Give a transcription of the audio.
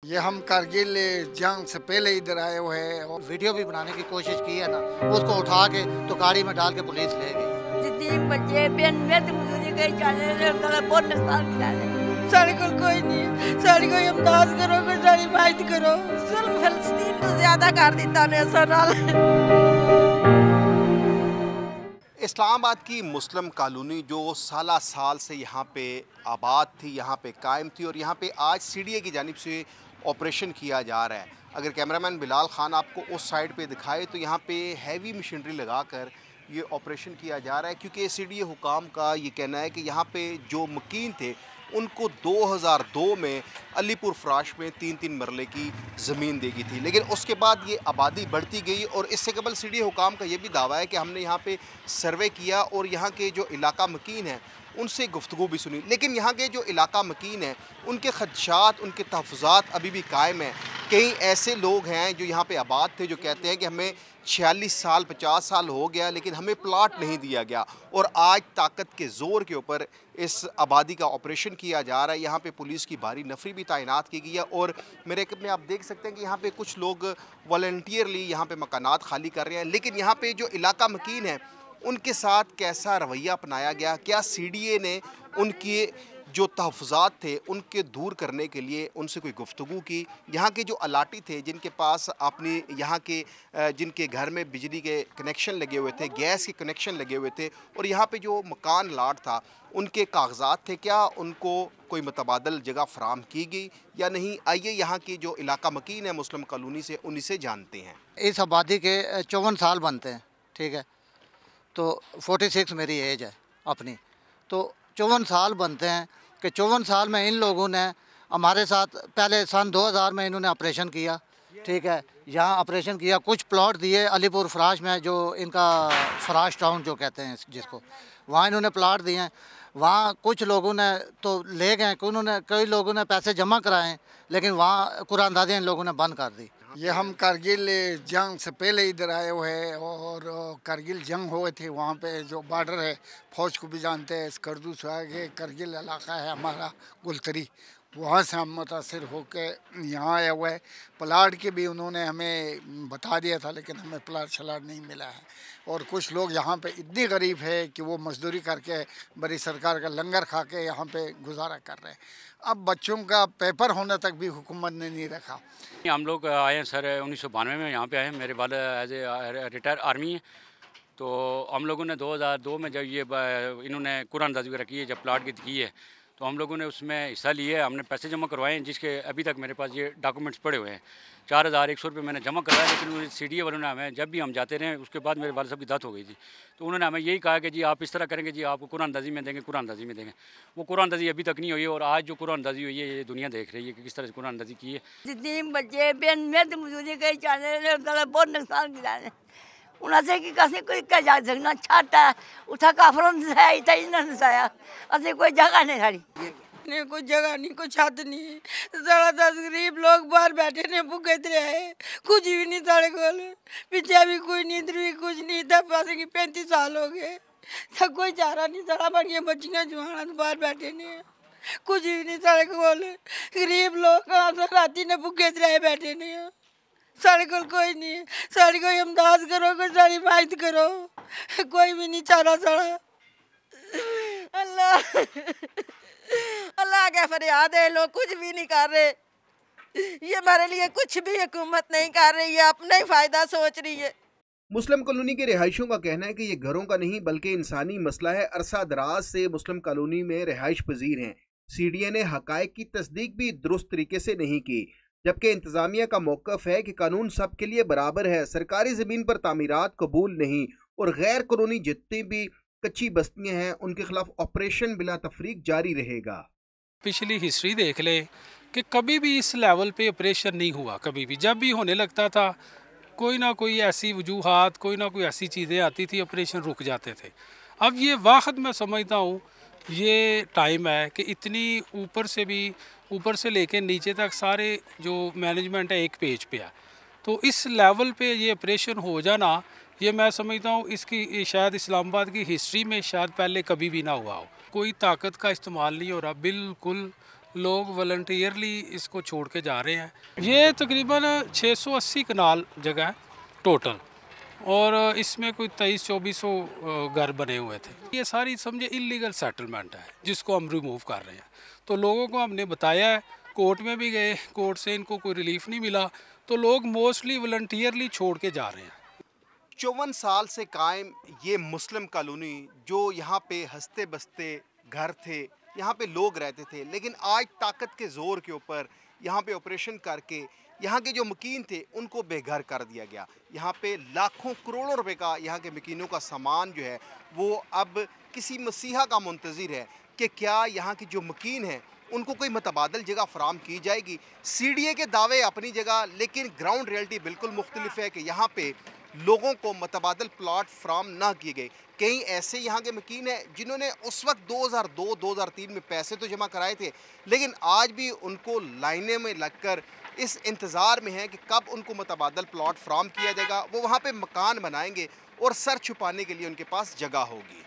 ये हम कारगिल जंग से पहले इधर आए हुए हैं और वीडियो भी बनाने की कोशिश की है ना, उसको उठा के तो गाड़ी में डाल के पुलिस ले गई। जितनी बच्चे बहन में तो मुझे कहीं जाने लगा बहुत नुकसान मिला है। साढ़े को कोई नहीं, साढ़े को इमदाद करो, कोई साड़ी माइद करो। जुल्म फिलिस्तीन तो ज्यादा कर दिता ने सराल। इस्लामाबाद की मुस्लिम कॉलोनी जो साला साल से यहाँ पे आबाद थी, यहाँ पे कायम थी और यहाँ पे आज सीडीए की जानिब से ऑपरेशन किया जा रहा है। अगर कैमरामैन बिलाल खान आपको उस साइड पे दिखाए तो यहाँ पे हैवी मशीनरी लगाकर ये ऑपरेशन किया जा रहा है, क्योंकि सीडीए हुकाम का ये कहना है कि यहाँ पे जो मकीन थे उनको 2002 में अलीपुर फराश में 3-3 मरले की ज़मीन देगी थी, लेकिन उसके बाद ये आबादी बढ़ती गई और इससे कबल सीडीए हुकाम का ये भी दावा है कि हमने यहाँ पे सर्वे किया और यहाँ के जो इलाका मकीन है उनसे गुफ्तगू भी सुनी, लेकिन यहाँ के जो इलाका मकीन है उनके खदशात, उनके तहफ़्फ़ुज़ात अभी भी कायम हैं। कई ऐसे लोग हैं जो यहाँ पे आबाद थे जो कहते हैं कि हमें 46 साल 50 साल हो गया लेकिन हमें प्लाट नहीं दिया गया, और आज ताकत के ज़ोर के ऊपर इस आबादी का ऑपरेशन किया जा रहा है। यहाँ पे पुलिस की भारी नफरी भी तैनात की गई है और मेरे में आप देख सकते हैं कि यहाँ पे कुछ लोग वॉलंटियरली यहाँ पे मकानात खाली कर रहे हैं, लेकिन यहाँ पे जो इलाका मकीन है उनके साथ कैसा रवैया अपनाया गया, क्या सीडीए ने उनके जो तहफ़्फ़ुज़ात थे उनके दूर करने के लिए उनसे कोई गुफ्तगू की। यहाँ के जो अलाटी थे जिनके पास अपनी यहाँ के जिनके घर में बिजली के कनेक्शन लगे हुए थे, गैस के कनेक्शन लगे हुए थे और यहाँ पे जो मकान लाट था उनके कागजात थे, क्या उनको कोई मुतबादल जगह फराम की गई या नहीं? आइए यहाँ की जो इलाका मकीन है मुस्लिम कॉलोनी से उन्हीं से जानते हैं। इस आबादी के 54 साल बनते हैं, ठीक है, तो 46 मेरी एज है अपनी, तो 54 साल बनते हैं कि 54 साल में इन लोगों ने हमारे साथ पहले सन 2000 में इन्होंने ऑपरेशन किया, ठीक है, यहाँ ऑपरेशन किया, कुछ प्लॉट दिए अलीपुर फराश में, जो इनका फराश टाउन जो कहते हैं जिसको, वहाँ इन्होंने प्लाट दिए हैं। वहाँ कुछ लोगों ने तो ले गए, कई लोगों ने पैसे जमा कराए, लेकिन वहाँ कुरानदाजी इन लोगों ने बंद कर दी। ये हम कारगिल जंग से पहले इधर आए हुए हैं और कारगिल जंग हुए थे। वहाँ पे जो बॉर्डर है फ़ौज को भी जानते हैं, स्कर्दू से आगे कारगिल इलाका है हमारा गुलतरी, वहाँ से हम मुतासिर होकर यहाँ आए हुए हैं। प्लाट के भी उन्होंने हमें बता दिया था लेकिन हमें प्लाट शलाट नहीं मिला है। और कुछ लोग यहाँ पे इतनी गरीब है कि वो मजदूरी करके बड़ी सरकार का लंगर खा के यहाँ पे गुजारा कर रहे हैं। अब बच्चों का पेपर होने तक भी हुकूमत ने नहीं रखा। हम लोग आए हैं सर 1992 में यहाँ पे आए हैं। मेरे वाले एज ए रिटायर आर्मी है, तो हम लोगों ने 2002 में जब ये इन्होंने कुरानदाजी वगैरह की है, जब प्लाट की है, तो हम लोगों ने उसमें हिस्सा लिए, हमने पैसे जमा करवाए हैं, जिसके अभी तक मेरे पास ये डॉक्यूमेंट्स पड़े हुए हैं। 4100 रुपये मैंने जमा करवाया, लेकिन सीडीए वालों ने हमें, जब भी हम जाते रहे, उसके बाद मेरे वाले साहब की डेथ हो गई थी, तो उन्होंने हमें यही कहा कि जी आप इस तरह करेंगे, जी आपको कुरानदाजी में देंगे, कुरानदाजी में देंगे। वो कुरानदाजी अभी तक नहीं हुई है और आज जो कुरानदाजी हुई है ये दुनिया देख रही है कि किस तरह से कुरानदाजी की है। जितनी बच्चे बहन में तो मुझे कहीं जाने लगा बहुत नुकसान मिला है। उनसे कि कैसे कोई क्या जा सकना छाता उठा काफरों से है इतना ही ना नसाया, ऐसे कोई जगह नहीं साड़ी ने कोई जगह नहीं, कोई छत नहीं, साढ़ा 10 गरीब लोग बाहर बैठे ने भूखे रहे, कुछ भी नहीं साढ़े को, पीछे भी कोई नहीं, इधर भी कुछ नहीं था। पास की 35 साल हो गए, सब कोई चारा नहीं, सारा बड़िया बच्चियाँ जुआना बाहर बैठे ने, कुछ भी नहीं साढ़े को, गरीब लोग कहाँ से राती ने भूखे रहे बैठे ने, साढ़े को कोई नहीं, साढ़े को इमदाद करो, कोई साड़ी माइद करो, कोई भी नहीं चारा साड़ा। अल्लाह अल्लाह के फरियाद है, लोग कुछ भी नहीं कर रहे, ये हमारे लिए कुछ भी हुकूमत नहीं कर रही है, अपना ही फायदा सोच रही है। मुस्लिम कॉलोनी के रिहायशियों का कहना है कि ये घरों का नहीं बल्कि इंसानी मसला है। अरसा दराज से मुस्लिम कॉलोनी में रिहाइश पजीर हैं। सीडीए ने हकायक की तस्दीक भी दुरुस्त तरीके से नहीं की, जबकि इंतजामिया का मौक़िफ़ है कि कानून सब के लिए बराबर है, सरकारी ज़मीन पर तामीरात कबूल नहीं और गैर कानूनी जितनी भी कच्ची बस्तियां हैं उनके खिलाफ ऑपरेशन बिला तफरीक जारी रहेगा। पिछली हिस्ट्री देख ले कि कभी भी इस लेवल पे ऑपरेशन नहीं हुआ, कभी भी जब भी होने लगता था कोई ना कोई ऐसी वजूहात, कोई ना कोई ऐसी चीज़ें आती थी, ऑपरेशन रुक जाते थे। अब ये वाक़त मैं समझता हूँ ये टाइम है कि इतनी ऊपर से लेके नीचे तक सारे जो मैनेजमेंट है एक पेज पे है, तो इस लेवल पे ये ऑपरेशन हो जाना, ये मैं समझता हूँ इसकी शायद इस्लामाबाद की हिस्ट्री में शायद पहले कभी भी ना हुआ हो। कोई ताकत का इस्तेमाल नहीं हो रहा, बिल्कुल लोग वॉलंटियरली इसको छोड़ के जा रहे हैं। ये तकरीबन 680 कनाल जगह है टोटल, और इसमें कोई 2300-2400 घर बने हुए थे। ये सारी समझे इलीगल सेटलमेंट है जिसको हम रिमूव कर रहे हैं। तो लोगों को हमने बताया है, कोर्ट में भी गए, कोर्ट से इनको कोई रिलीफ नहीं मिला, तो लोग मोस्टली वॉलंटियरली छोड़ के जा रहे हैं। 54 साल से कायम ये मुस्लिम कॉलोनी, जो यहाँ पे हंसते बसते घर थे, यहाँ पे लोग रहते थे, लेकिन आज ताकत के ज़ोर के ऊपर यहाँ पे ऑपरेशन करके यहाँ के जो मकीन थे उनको बेघर कर दिया गया। यहाँ पे लाखों करोड़ों रुपए का यहाँ के मकीनों का सामान जो है वो अब किसी मसीहा का मुंतज़िर है कि क्या यहाँ के जो मकीन हैं उनको कोई मतबादल जगह फराम की जाएगी। CDA के दावे अपनी जगह, लेकिन ग्राउंड रियलिटी बिल्कुल मुख्तलिफ है कि यहाँ पे लोगों को मतबादल प्लाट फराम ना किए गए। कई ऐसे यहाँ के मकीन हैं जिन्होंने उस वक्त 2002-2003 में पैसे तो जमा कराए थे, लेकिन आज भी उनको लाइनें में लगकर इस इंतज़ार में है कि कब उनको मतबादल प्लाट फराम किया जाएगा, वो वहाँ पे मकान बनाएंगे और सर छुपाने के लिए उनके पास जगह होगी।